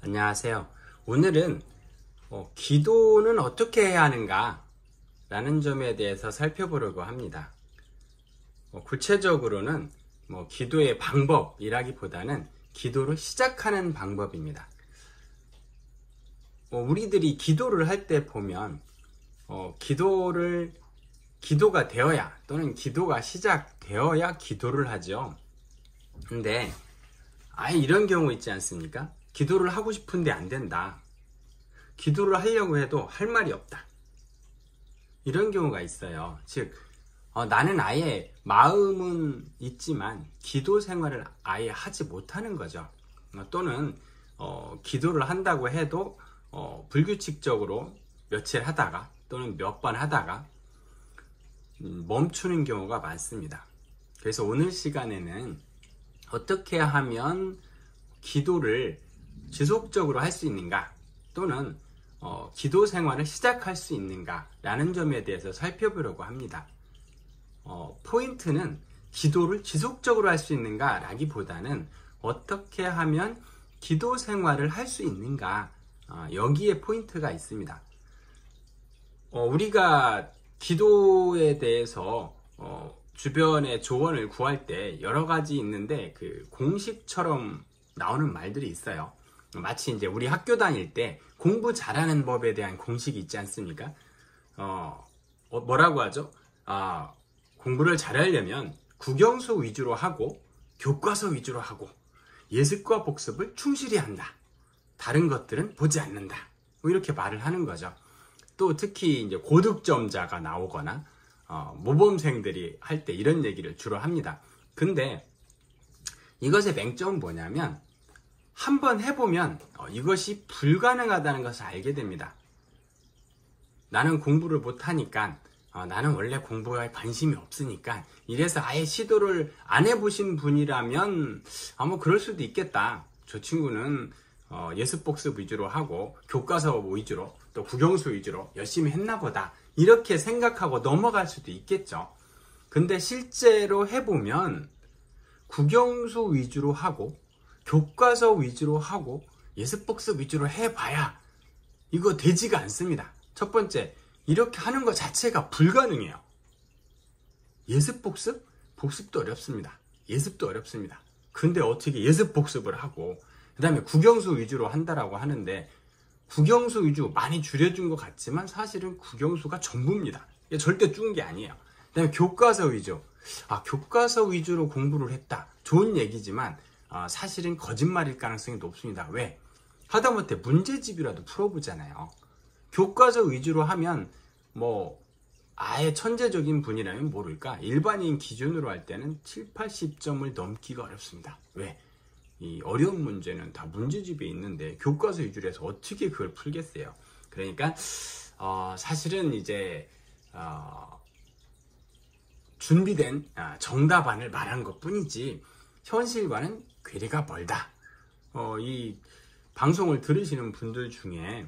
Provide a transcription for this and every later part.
안녕하세요. 오늘은 기도는 어떻게 해야 하는가 라는 점에 대해서 살펴보려고 합니다. 구체적으로는 기도의 방법이라기보다는 기도를 시작하는 방법입니다. 우리들이 기도를 할 때 보면 기도가 되어야 또는 기도가 시작되어야 기도를 하죠. 근데 이런 경우 있지 않습니까? 기도를 하고 싶은데 안 된다. 기도를 하려고 해도 할 말이 없다. 이런 경우가 있어요. 즉 나는 아예 마음은 있지만 기도 생활을 아예 하지 못하는 거죠. 또는 기도를 한다고 해도 불규칙적으로 며칠 하다가 또는 몇 번 하다가 멈추는 경우가 많습니다. 그래서 오늘 시간에는 어떻게 하면 기도를 지속적으로 할 수 있는가 또는 기도 생활을 시작할 수 있는가 라는 점에 대해서 살펴보려고 합니다. 포인트는 기도를 지속적으로 할 수 있는가 라기보다는 어떻게 하면 기도 생활을 할 수 있는가, 여기에 포인트가 있습니다. 우리가 기도에 대해서 주변의 조언을 구할 때 여러 가지 있는데 그 공식처럼 나오는 말들이 있어요. 마치 이제 우리 학교 다닐 때 공부 잘하는 법에 대한 공식이 있지 않습니까? 뭐라고 하죠? 공부를 잘하려면 국영수 위주로 하고 교과서 위주로 하고 예습과 복습을 충실히 한다. 다른 것들은 보지 않는다. 이렇게 말을 하는 거죠. 또 특히 이제 고득점자가 나오거나 모범생들이 할 때 이런 얘기를 주로 합니다. 근데 이것의 맹점은 뭐냐면 한번 해보면 이것이 불가능하다는 것을 알게 됩니다. 나는 공부를 못하니까, 나는 원래 공부에 관심이 없으니까, 이래서 아예 시도를 안 해보신 분이라면 그럴 수도 있겠다. 저 친구는 예습 복습 위주로 하고 교과서 위주로 또 국영수 위주로 열심히 했나 보다, 이렇게 생각하고 넘어갈 수도 있겠죠. 근데 실제로 해보면 국영수 위주로 하고 교과서 위주로 하고 예습복습 위주로 해봐야 이거 되지가 않습니다. 첫 번째, 이렇게 하는 것 자체가 불가능해요. 예습복습? 복습도 어렵습니다. 예습도 어렵습니다. 근데 어떻게 예습복습을 하고 그 다음에 국영수 위주로 한다라고 하는데, 국영수 위주 많이 줄여준 것 같지만 사실은 국영수가 전부입니다. 이게 절대 준 게 아니에요. 그 다음에 교과서 위주. 교과서 위주로 공부를 했다. 좋은 얘기지만 사실은 거짓말일 가능성이 높습니다. 왜? 하다못해 문제집이라도 풀어보잖아요. 교과서 위주로 하면 아예 천재적인 분이라면 모를까, 일반인 기준으로 할 때는 7, 80점을 넘기가 어렵습니다. 왜? 이 어려운 문제는 다 문제집에 있는데 교과서 위주로 해서 어떻게 그걸 풀겠어요? 그러니까 사실은 이제 준비된 정답안을 말한 것 뿐이지 현실과는 괴리가 멀다. 이 방송을 들으시는 분들 중에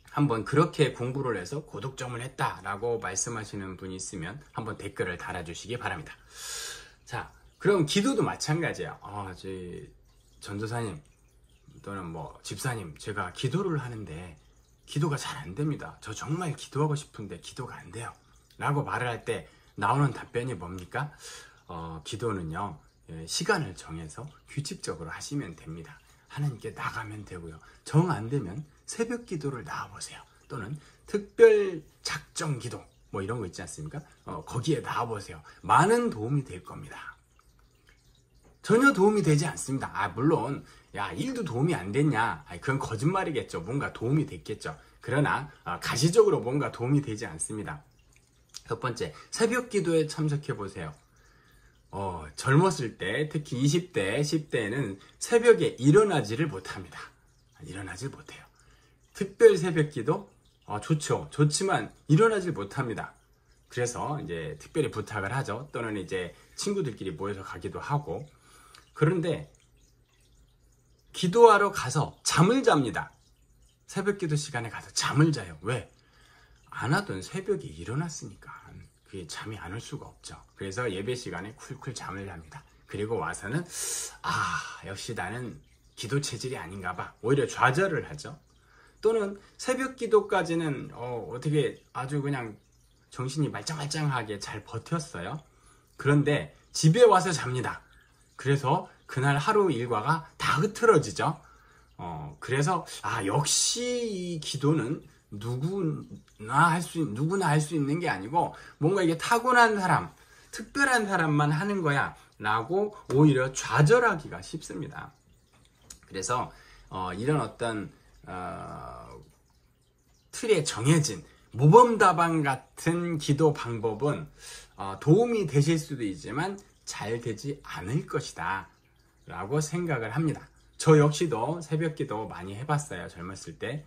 한번 그렇게 공부를 해서 고득점을 했다라고 말씀하시는 분이 있으면 한번 댓글을 달아주시기 바랍니다. 자, 그럼 기도도 마찬가지예요. 전도사님 또는 집사님, 제가 기도를 하는데 기도가 잘 안 됩니다. 저 정말 기도하고 싶은데 기도가 안 돼요 라고 말을 할 때 나오는 답변이 뭡니까? 기도는요, 시간을 정해서 규칙적으로 하시면 됩니다. 하나님께 나가면 되고요. 정 안 되면 새벽 기도를 나와보세요. 또는 특별 작정 기도 이런 거 있지 않습니까? 거기에 나와보세요. 많은 도움이 될 겁니다. 전혀 도움이 되지 않습니다. 물론 일도 도움이 안 됐냐, 그건 거짓말이겠죠. 뭔가 도움이 됐겠죠. 그러나 가시적으로 뭔가 도움이 되지 않습니다. 첫 번째, 새벽 기도에 참석해 보세요. 젊었을 때, 특히 20대, 10대에는 새벽에 일어나지를 못합니다. 일어나질 못해요. 특별 새벽 기도? 좋죠. 좋지만 일어나질 못합니다. 그래서 이제 특별히 부탁을 하죠. 또는 이제 친구들끼리 모여서 가기도 하고. 그런데 기도하러 가서 잠을 잡니다. 새벽 기도 시간에 가서 잠을 자요. 왜? 안 하던 새벽에 일어났으니까 그게 잠이 안 올 수가 없죠. 그래서 예배 시간에 쿨쿨 잠을 잡니다. 그리고 와서는 역시 나는 기도 체질이 아닌가 봐. 오히려 좌절을 하죠. 또는 새벽 기도까지는 어떻게 아주 그냥 정신이 말짱말짱하게 잘 버텼어요. 그런데 집에 와서 잡니다. 그래서 그날 하루 일과가 다 흐트러지죠. 그래서 역시 이 기도는 누구나 할 수 있는 게 아니고 뭔가 이게 타고난 사람, 특별한 사람만 하는 거야 라고 오히려 좌절하기가 쉽습니다. 그래서 이런 어떤 틀에 정해진 모범답안 같은 기도 방법은 도움이 되실 수도 있지만 잘 되지 않을 것이다 라고 생각을 합니다. 저 역시도 새벽 기도 많이 해봤어요. 젊었을 때.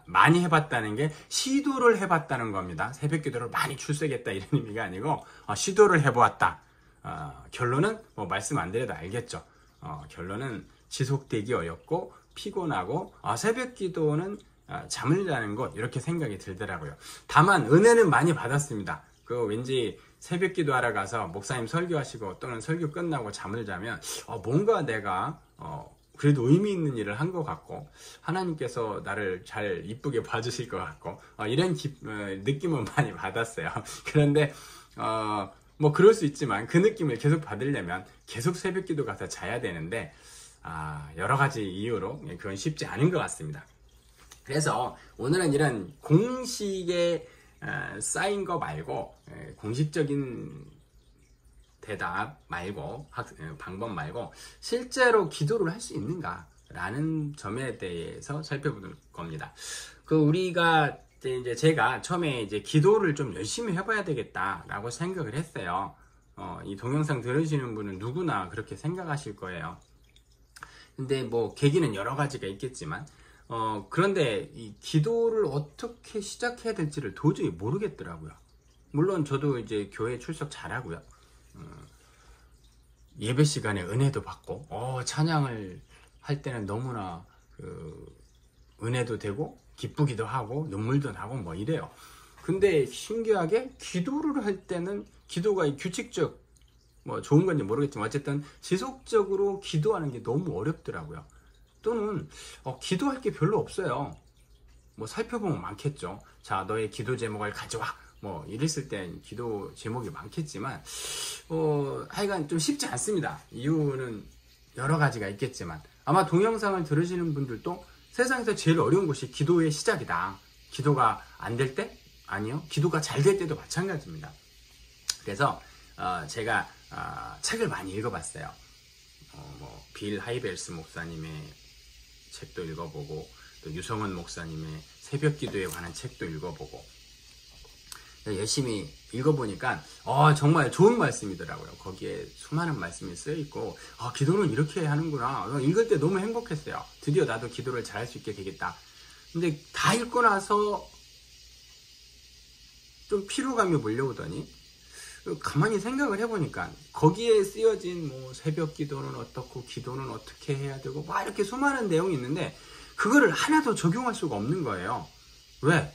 많이 해봤다는 게 시도를 해봤다는 겁니다. 새벽 기도를 많이 출석했다 이런 의미가 아니고 시도를 해보았다. 결론은 뭐 말씀 안 드려도 알겠죠. 결론은 지속되기 어렵고 피곤하고 새벽 기도는 잠을 자는 것 이렇게 생각이 들더라고요. 다만 은혜는 많이 받았습니다. 왠지 새벽 기도하러 가서 목사님 설교하시고 또는 설교 끝나고 잠을 자면 뭔가 내가 그래도 의미 있는 일을 한 것 같고 하나님께서 나를 잘 이쁘게 봐주실 것 같고 이런 느낌은 많이 받았어요. 그런데 뭐 그럴 수 있지만 그 느낌을 계속 받으려면 계속 새벽 기도 가서 자야 되는데 여러 가지 이유로 그건 쉽지 않은 것 같습니다. 그래서 오늘은 이런 공식에 쌓인 거 말고 공식적인 대답 말고 방법 말고 실제로 기도를 할 수 있는가 라는 점에 대해서 살펴볼 겁니다. 우리가 제가 처음에 기도를 좀 열심히 해봐야 되겠다 라고 생각을 했어요. 이 동영상 들으시는 분은 누구나 그렇게 생각하실 거예요. 근데 뭐 계기는 여러 가지가 있겠지만 그런데 이 기도를 어떻게 시작해야 될지를 도저히 모르겠더라고요. 물론 저도 이제 교회 출석 잘하고요. 예배 시간에 은혜도 받고 찬양을 할 때는 너무나 은혜도 되고 기쁘기도 하고 눈물도 나고 뭐 이래요. 근데 신기하게 기도를 할 때는 기도가 규칙적 뭐 좋은 건지 모르겠지만 어쨌든 지속적으로 기도하는 게 너무 어렵더라고요. 또는 기도할 게 별로 없어요. 뭐 살펴보면 많겠죠. 자, 너의 기도 제목을 가져와. 뭐 이랬을 땐 기도 제목이 많겠지만 하여간 좀 쉽지 않습니다. 이유는 여러 가지가 있겠지만 아마 동영상을 들으시는 분들도 세상에서 제일 어려운 것이 기도의 시작이다. 기도가 안 될 때? 아니요. 기도가 잘 될 때도 마찬가지입니다. 그래서 제가 책을 많이 읽어봤어요. 빌 하이벨스 목사님의 책도 읽어보고 또 유성원 목사님의 새벽 기도에 관한 책도 읽어보고 열심히 읽어보니까 정말 좋은 말씀이더라고요. 거기에 수많은 말씀이 쓰여있고 기도는 이렇게 하는구나. 읽을 때 너무 행복했어요. 드디어 나도 기도를 잘할 수 있게 되겠다. 근데 다 읽고 나서 좀 피로감이 몰려오더니 가만히 생각을 해보니까 거기에 쓰여진 뭐 새벽 기도는 어떻고 기도는 어떻게 해야 되고 막 이렇게 수많은 내용이 있는데 그거를 하나도 적용할 수가 없는 거예요. 왜?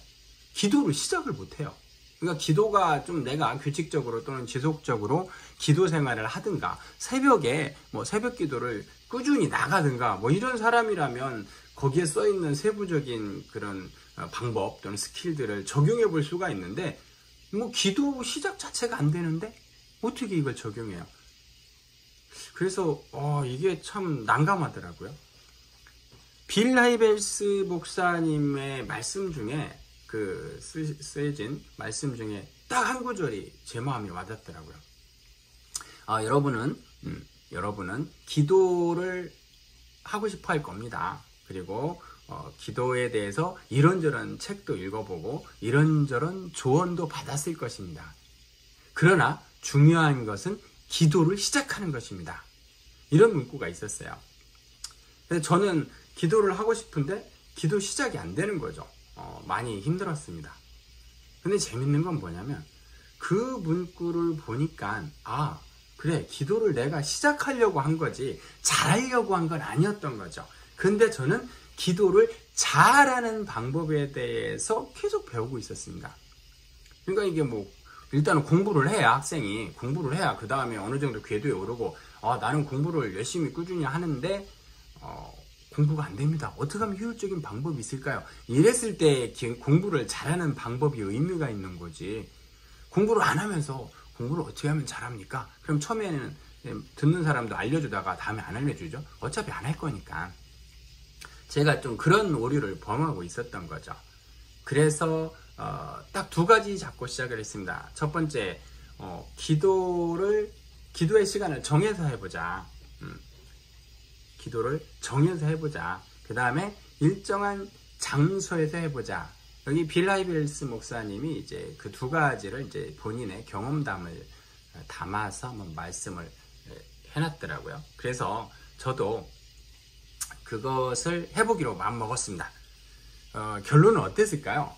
기도를 시작을 못해요. 그러니까 기도가 좀 내가 규칙적으로 또는 지속적으로 기도 생활을 하든가 새벽에 뭐 새벽 기도를 꾸준히 나가든가 뭐 이런 사람이라면 거기에 써있는 세부적인 그런 방법 또는 스킬들을 적용해 볼 수가 있는데 뭐 기도 시작 자체가 안 되는데 어떻게 이걸 적용해요? 그래서 이게 참 난감하더라고요. 빌 하이벨스 목사님의 말씀 중에 쓰여진 말씀 중에 딱 한 구절이 제 마음에 와닿더라고요. 여러분은 기도를 하고 싶어 할 겁니다. 그리고 기도에 대해서 이런저런 책도 읽어보고 이런저런 조언도 받았을 것입니다. 그러나 중요한 것은 기도를 시작하는 것입니다. 이런 문구가 있었어요. 그래서 저는 기도를 하고 싶은데 기도 시작이 안 되는 거죠. 많이 힘들었습니다. 근데 재밌는 건 뭐냐면 그 문구를 보니까 그래, 기도를 내가 시작하려고 한 거지 잘하려고 한 건 아니었던 거죠. 근데 저는 기도를 잘하는 방법에 대해서 계속 배우고 있었습니다. 그러니까 이게 뭐 일단은 공부를 해야 학생이 공부를 해야 그 다음에 어느 정도 궤도에 오르고 나는 공부를 열심히 꾸준히 하는데 공부가 안 됩니다. 어떻게 하면 효율적인 방법이 있을까요? 이랬을 때 공부를 잘하는 방법이 의미가 있는 거지. 공부를 안 하면서 공부를 어떻게 하면 잘합니까? 그럼 처음에는 듣는 사람도 알려주다가 다음에 안 알려주죠. 어차피 안 할 거니까. 제가 좀 그런 오류를 범하고 있었던 거죠. 그래서 딱 두 가지 잡고 시작을 했습니다. 첫 번째, 기도의 시간을 정해서 해보자. 기도를 정해서 해보자. 그 다음에 일정한 장소에서 해보자. 여기 빌 하이빌스 목사님이 이제 그 두 가지를 이제 본인의 경험담을 담아서 한번 말씀을 해놨더라고요. 그래서 저도 그것을 해보기로 마음먹었습니다. 결론은 어땠을까요?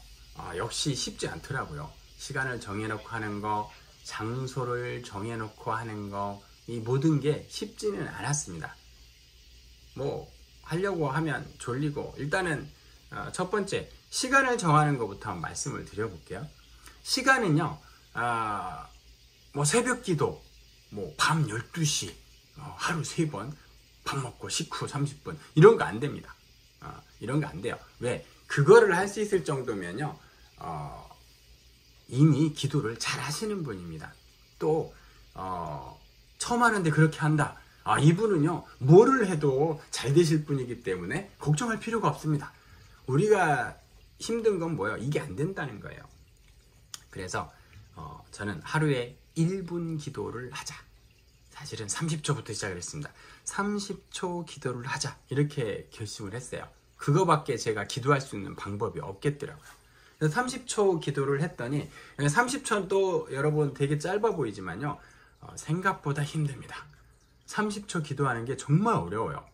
역시 쉽지 않더라고요. 시간을 정해놓고 하는 거, 장소를 정해놓고 하는 거, 이 모든 게 쉽지는 않았습니다. 뭐 하려고 하면 졸리고, 일단은 첫 번째 시간을 정하는 것부터 한번 말씀을 드려볼게요. 시간은요, 뭐 새벽 기도, 뭐 밤 12시, 하루 3번, 밥 먹고 식후 30분, 이런 거 안 됩니다. 이런 거 안 돼요. 왜? 그거를 할 수 있을 정도면요, 이미 기도를 잘 하시는 분입니다. 또, 처음 하는데 그렇게 한다. 이분은요, 뭐를 해도 잘 되실 분이기 때문에 걱정할 필요가 없습니다. 우리가 힘든 건 뭐예요? 이게 안 된다는 거예요. 그래서, 저는 하루에 1분 기도를 하자. 사실은 30초부터 시작을 했습니다. 30초 기도를 하자. 이렇게 결심을 했어요. 그거밖에 제가 기도할 수 있는 방법이 없겠더라고요. 그래서 30초 기도를 했더니, 30초는 또 여러분 되게 짧아 보이지만요, 생각보다 힘듭니다. 30초 기도하는 게 정말 어려워요.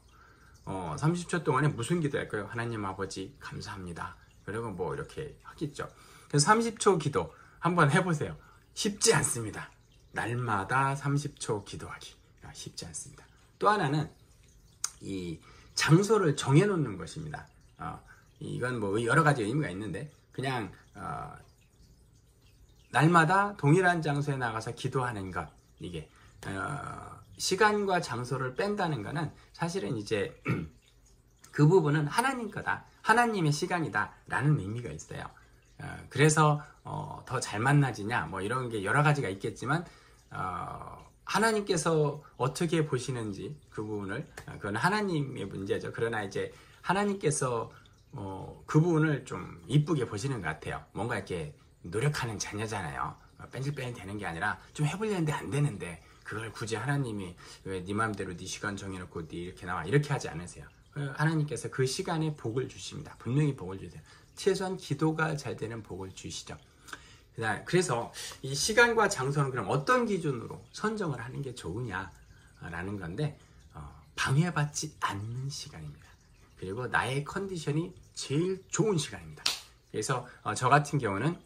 30초 동안에 무슨 기도할까요? 하나님 아버지 감사합니다. 그리고 뭐 이렇게 하겠죠. 그래서 30초 기도 한번 해보세요. 쉽지 않습니다. 날마다 30초 기도하기 쉽지 않습니다. 또 하나는 이 장소를 정해놓는 것입니다. 이건 뭐 여러 가지 의미가 있는데, 그냥 날마다 동일한 장소에 나가서 기도하는 것, 이게 시간과 장소를 뺀다는 거는 사실은 이제 그 부분은 하나님 거다, 하나님의 시간이다 라는 의미가 있어요. 그래서 더 잘 만나지냐 뭐 이런 게 여러 가지가 있겠지만, 하나님께서 어떻게 보시는지 그 부분을, 그건 하나님의 문제죠. 그러나 이제 하나님께서 그 부분을 좀 이쁘게 보시는 것 같아요. 뭔가 이렇게 노력하는 자녀잖아요. 뺀질뺀질 되는 게 아니라 좀 해보려는데 안 되는데 그걸 굳이 하나님이 왜 네 맘대로 네 시간 정해놓고 네 이렇게 나와 이렇게 하지 않으세요. 하나님께서 그 시간에 복을 주십니다. 분명히 복을 주세요. 최소한 기도가 잘 되는 복을 주시죠. 그래서 이 시간과 장소는 그럼 어떤 기준으로 선정을 하는 게 좋으냐라는 건데, 방해받지 않는 시간입니다. 그리고 나의 컨디션이 제일 좋은 시간입니다. 그래서 저 같은 경우는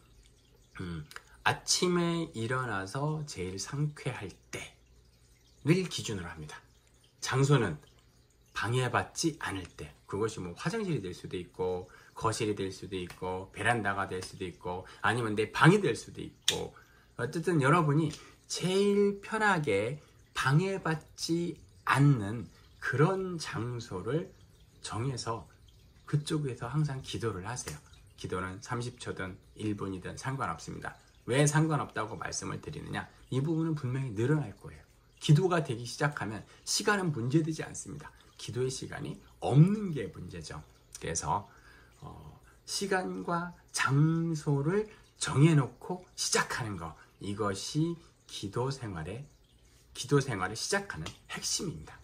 아침에 일어나서 제일 상쾌할 때를 기준으로 합니다. 장소는 방해받지 않을 때, 그것이 뭐 화장실이 될 수도 있고 거실이 될 수도 있고 베란다가 될 수도 있고 아니면 내 방이 될 수도 있고, 어쨌든 여러분이 제일 편하게 방해받지 않는 그런 장소를 정해서 그쪽에서 항상 기도를 하세요. 기도는 30초든 1분이든 상관없습니다. 왜 상관없다고 말씀을 드리느냐? 이 부분은 분명히 늘어날 거예요. 기도가 되기 시작하면 시간은 문제되지 않습니다. 기도의 시간이 없는 게 문제죠. 그래서 시간과 장소를 정해놓고 시작하는 거, 이것이 기도 생활을 시작하는 핵심입니다.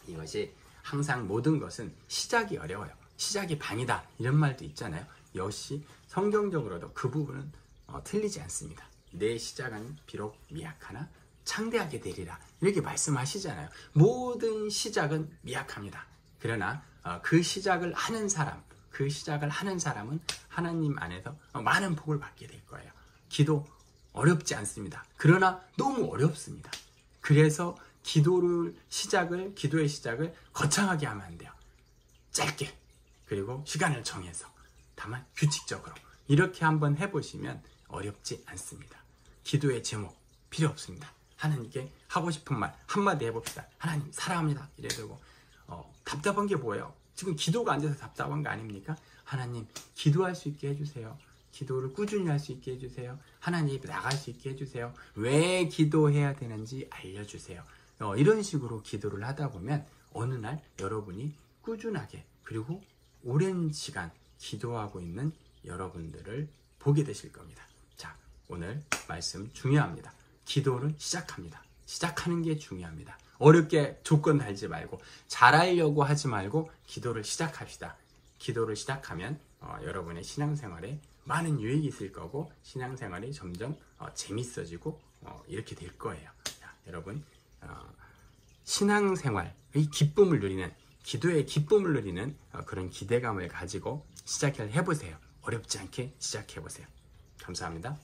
이것이 항상 모든 것은 시작이 어려워요. 시작이 반이다 이런 말도 있잖아요. 역시 성경적으로도 그 부분은 틀리지 않습니다. 내 시작은 비록 미약하나 창대하게 되리라 이렇게 말씀하시잖아요. 모든 시작은 미약합니다. 그러나 그 시작을 하는 사람은 하나님 안에서 많은 복을 받게 될 거예요. 기도 어렵지 않습니다. 그러나 너무 어렵습니다. 그래서 기도의 시작을 거창하게 하면 안 돼요. 짧게, 그리고 시간을 정해서, 다만 규칙적으로 이렇게 한번 해보시면 어렵지 않습니다. 기도의 제목 필요 없습니다. 하나님께 하고 싶은 말 한마디 해봅시다. 하나님 사랑합니다. 이래도 답답한 게 뭐예요? 지금 기도가 안 돼서 답답한 거 아닙니까? 하나님, 기도할 수 있게 해주세요. 기도를 꾸준히 할 수 있게 해주세요. 하나님 앞에 나갈 수 있게 해주세요. 왜 기도해야 되는지 알려주세요. 이런 식으로 기도를 하다 보면 어느 날 여러분이 꾸준하게 그리고 오랜 시간 기도하고 있는 여러분들을 보게 되실 겁니다. 자, 오늘 말씀 중요합니다. 기도를 시작합니다. 시작하는 게 중요합니다. 어렵게 조건 달지 말고 잘하려고 하지 말고 기도를 시작합시다. 기도를 시작하면 여러분의 신앙생활에 많은 유익이 있을 거고 신앙생활이 점점 재밌어지고 이렇게 될 거예요. 자, 여러분 신앙생활의 기쁨을 누리는 기도의 기쁨을 누리는 그런 기대감을 가지고 시작을 해보세요. 어렵지 않게 시작해보세요. 감사합니다.